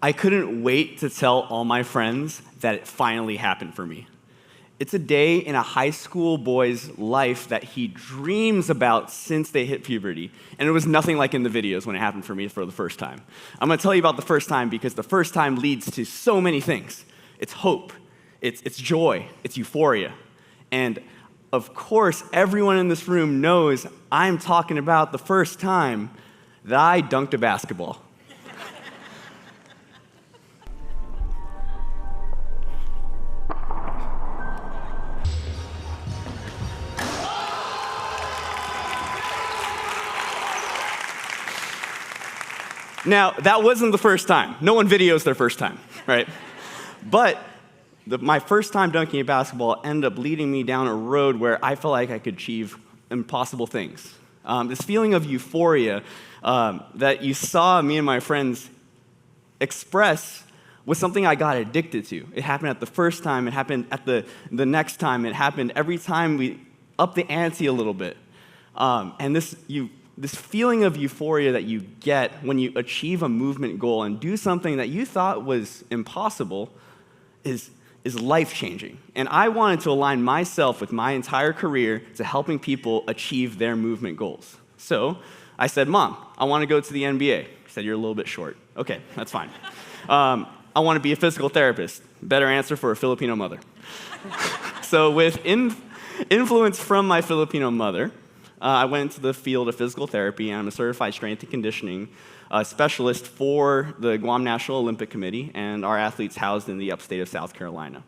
I couldn't wait to tell all my friends that it finally happened for me. It's a day in a high school boy's life that he dreams about since they hit puberty. And it was nothing like in the videos when it happened for me for the first time. I'm going to tell you about the first time because the first time leads to so many things. It's hope, it's joy, it's euphoria. And of course, everyone in this room knows I'm talking about the first time that I dunked a basketball. Now, that wasn't the first time. No one videos their first time, right? But my first time dunking a basketball ended up leading me down a road where I felt like I could achieve impossible things. This feeling of euphoria that you saw me and my friends express was something I got addicted to. It happened at the first time. It happened at the next time. It happened every time we upped the ante a little bit. And this feeling of euphoria that you get when you achieve a movement goal and do something that you thought was impossible is life-changing. And I wanted to align myself with my entire career to helping people achieve their movement goals. So I said, Mom, I want to go to the NBA. She said, you're a little bit short. Okay, that's fine. I want to be a physical therapist. Better answer for a Filipino mother. So with influence from my Filipino mother, I went into the field of physical therapy, and I'm a certified strength and conditioning specialist for the Guam National Olympic Committee and our athletes housed in the upstate of South Carolina.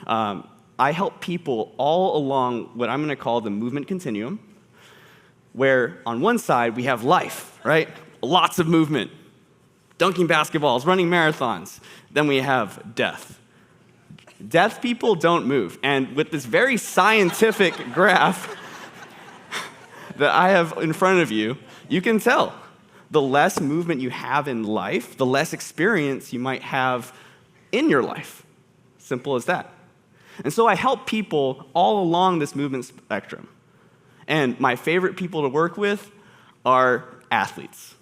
I help people all along what I'm going to call the movement continuum, where on one side we have life, right? Lots of movement, dunking basketballs, running marathons. Then we have death. Deaf people don't move. And with this very scientific graph that I have in front of you, you can tell the less movement you have in life, the less experience you might have in your life. Simple as that. And so I help people all along this movement spectrum. And my favorite people to work with are athletes.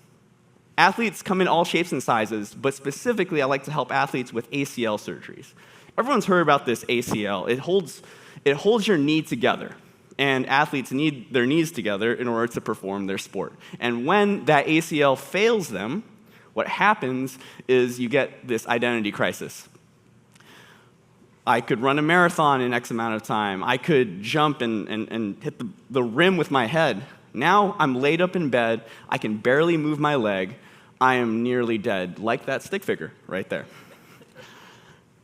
Athletes come in all shapes and sizes, but specifically I like to help athletes with ACL surgeries. Everyone's heard about this ACL. It holds your knee together. And athletes need their knees together in order to perform their sport. And when that ACL fails them, what happens is you get this identity crisis. I could run a marathon in X amount of time. I could jump and hit the rim with my head. Now I'm laid up in bed. I can barely move my leg. I am nearly dead, like that stick figure right there.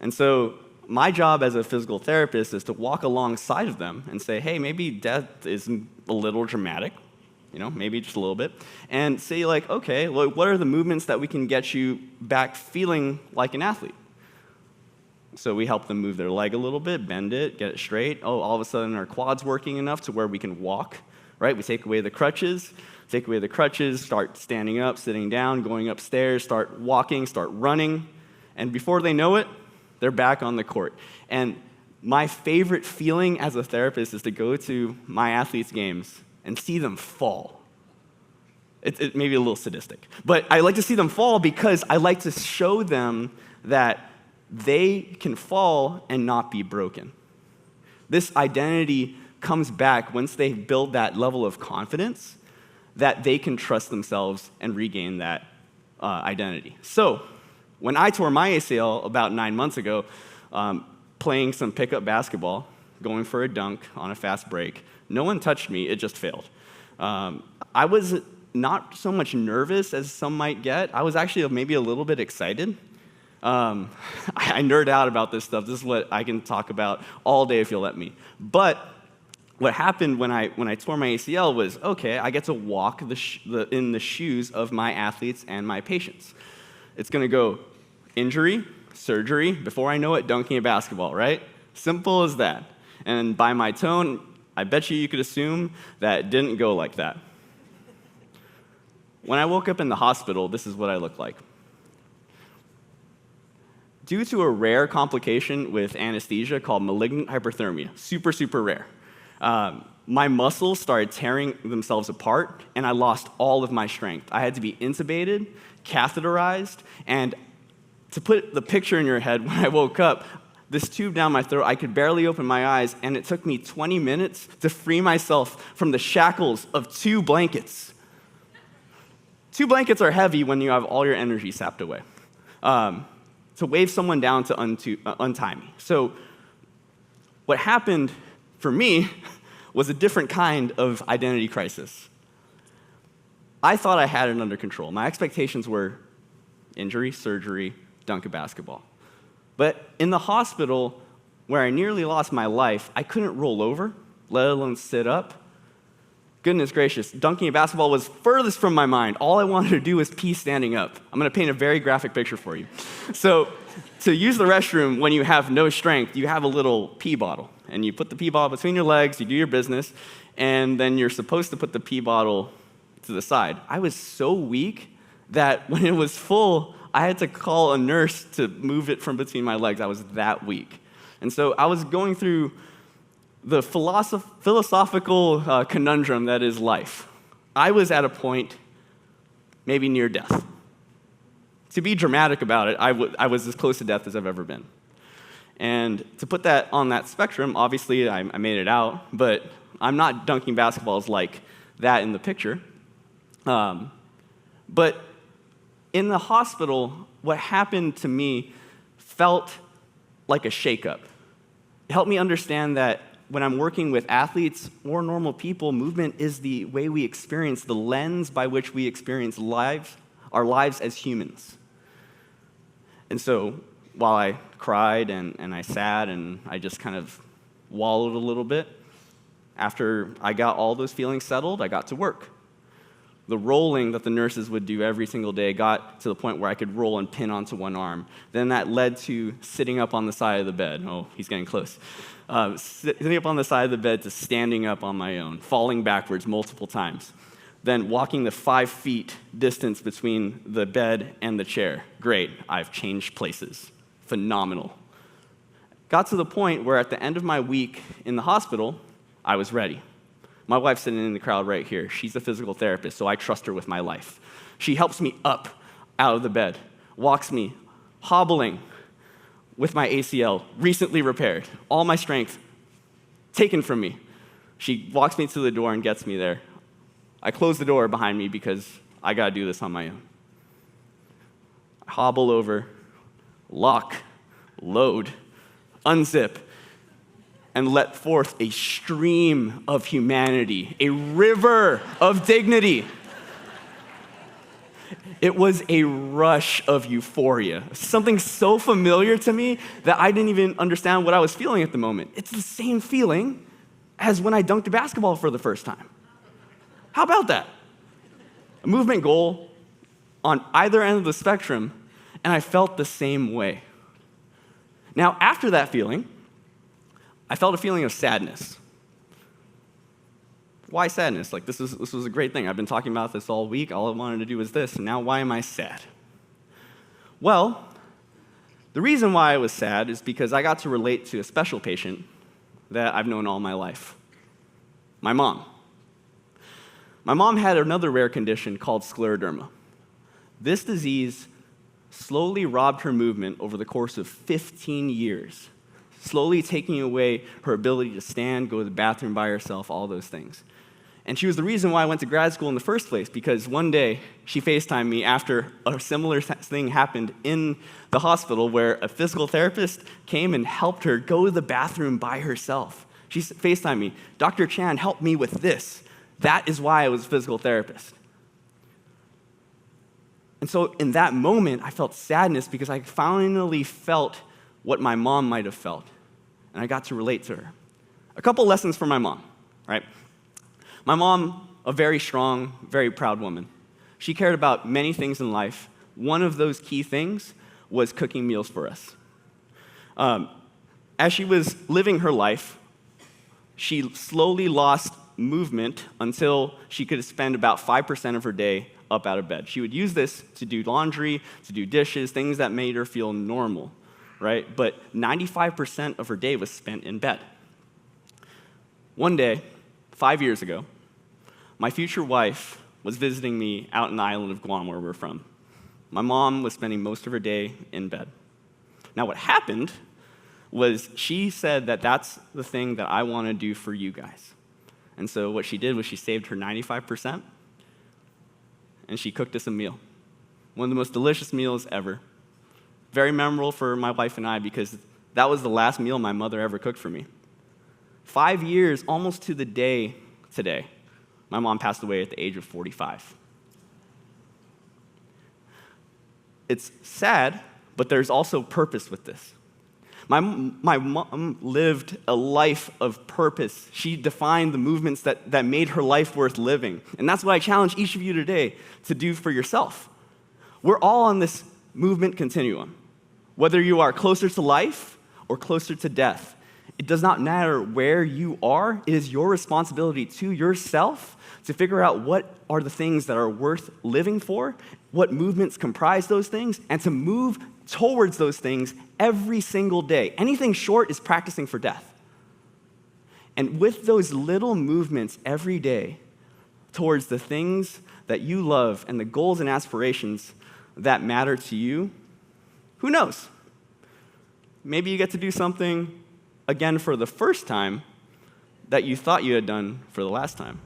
And so my job as a physical therapist is to walk alongside of them and say, hey, maybe death is a little dramatic, maybe just a little bit, and say like, okay, well, what are the movements that we can get you back feeling like an athlete? So we help them move their leg a little bit, bend it, get it straight. Oh, all of a sudden our quad's working enough to where we can walk, right? We take away the crutches, start standing up, sitting down, going upstairs, start walking, start running, and before they know it, they're back on the court. And my favorite feeling as a therapist is to go to my athletes' games and see them fall. It may be a little sadistic, but I like to see them fall because I like to show them that they can fall and not be broken. This identity comes back once they build that level of confidence that they can trust themselves and regain that identity. So, when I tore my ACL about 9 months ago, playing some pickup basketball, going for a dunk on a fast break, no one touched me, it just failed. I was not so much nervous as some might get. I was actually maybe a little bit excited. I nerd out about this stuff. This is what I can talk about all day if you'll let me. But what happened when I tore my ACL was, okay, I get to walk in the shoes of my athletes and my patients. It's going to go injury, surgery, before I know it, dunking a basketball, right? Simple as that. And by my tone, I bet you could assume that it didn't go like that. When I woke up in the hospital, this is what I looked like. Due to a rare complication with anesthesia called malignant hyperthermia, super, super rare, my muscles started tearing themselves apart, and I lost all of my strength. I had to be intubated, catheterized, and to put the picture in your head, when I woke up, this tube down my throat, I could barely open my eyes, and it took me 20 minutes to free myself from the shackles of 2 blankets. 2 blankets are heavy when you have all your energy sapped away. To wave someone down to untie me. So what happened for me was a different kind of identity crisis. I thought I had it under control. My expectations were injury, surgery, dunk a basketball. But in the hospital, where I nearly lost my life, I couldn't roll over, let alone sit up. Goodness gracious, dunking a basketball was furthest from my mind. All I wanted to do was pee standing up. I'm going to paint a very graphic picture for you. So to use the restroom when you have no strength, you have a little pee bottle. And you put the pee bottle between your legs, you do your business, and then you're supposed to put the pee bottle to the side. I was so weak that when it was full, I had to call a nurse to move it from between my legs. I was that weak. And so I was going through the philosophical conundrum that is life. I was at a point maybe near death. To be dramatic about it, I was as close to death as I've ever been. And to put that on that spectrum, obviously I made it out, but I'm not dunking basketballs like that in the picture. But in the hospital, what happened to me felt like a shakeup. It helped me understand that when I'm working with athletes or normal people, movement is the way we experience, the lens by which we experience our lives as humans. And so while I cried and I sat and I just kind of wallowed a little bit, after I got all those feelings settled, I got to work. The rolling that the nurses would do every single day got to the point where I could roll and pin onto one arm. Then that led to sitting up on the side of the bed. Oh, he's getting close. Sitting up on the side of the bed to standing up on my own, falling backwards multiple times. Then walking the 5 feet distance between the bed and the chair. Great, I've changed places. Phenomenal. Got to the point where at the end of my week in the hospital, I was ready. My wife's sitting in the crowd right here. She's a physical therapist, so I trust her with my life. She helps me up out of the bed, walks me, hobbling with my ACL, recently repaired, all my strength taken from me. She walks me to the door and gets me there. I close the door behind me because I gotta do this on my own. I hobble over, lock, load, unzip, and let forth a stream of humanity, a river of dignity. It was a rush of euphoria, something so familiar to me that I didn't even understand what I was feeling at the moment. It's the same feeling as when I dunked a basketball for the first time. How about that? A movement goal on either end of the spectrum, and I felt the same way. Now, after that feeling, I felt a feeling of sadness. Why sadness? Like, this was a great thing. I've been talking about this all week. All I wanted to do was this, and now why am I sad? Well, the reason why I was sad is because I got to relate to a special patient that I've known all my life. My mom. My mom had another rare condition called scleroderma. This disease slowly robbed her movement over the course of 15 years, slowly taking away her ability to stand, go to the bathroom by herself, all those things. And she was the reason why I went to grad school in the first place, because one day she FaceTimed me after a similar thing happened in the hospital where a physical therapist came and helped her go to the bathroom by herself. She FaceTimed me, "Dr. Chan, help me with this." That is why I was a physical therapist. And so in that moment, I felt sadness because I finally felt what my mom might have felt. And I got to relate to her. A couple lessons from my mom, right? My mom, a very strong, very proud woman. She cared about many things in life. One of those key things was cooking meals for us. As she was living her life, she slowly lost movement until she could spend about 5% of her day up out of bed. She would use this to do laundry, to do dishes, things that made her feel normal, right? But 95% of her day was spent in bed. One day, 5 years ago, my future wife was visiting me out in the island of Guam where we're from. My mom was spending most of her day in bed. Now, what happened was she said that that's the thing that I want to do for you guys. And so what she did was she saved her 95%, and she cooked us a meal. One of the most delicious meals ever. Very memorable for my wife and I because that was the last meal my mother ever cooked for me. 5 years, almost to the day today, my mom passed away at the age of 45. It's sad, but there's also purpose with this. My mom lived a life of purpose. She defined the movements that made her life worth living. And that's what I challenge each of you today to do for yourself. We're all on this movement continuum. Whether you are closer to life or closer to death, it does not matter where you are. It is your responsibility to yourself to figure out what are the things that are worth living for, what movements comprise those things, and to move towards those things every single day. Anything short is practicing for death. And with those little movements every day towards the things that you love and the goals and aspirations that matter to you, who knows? Maybe you get to do something again for the first time that you thought you had done for the last time.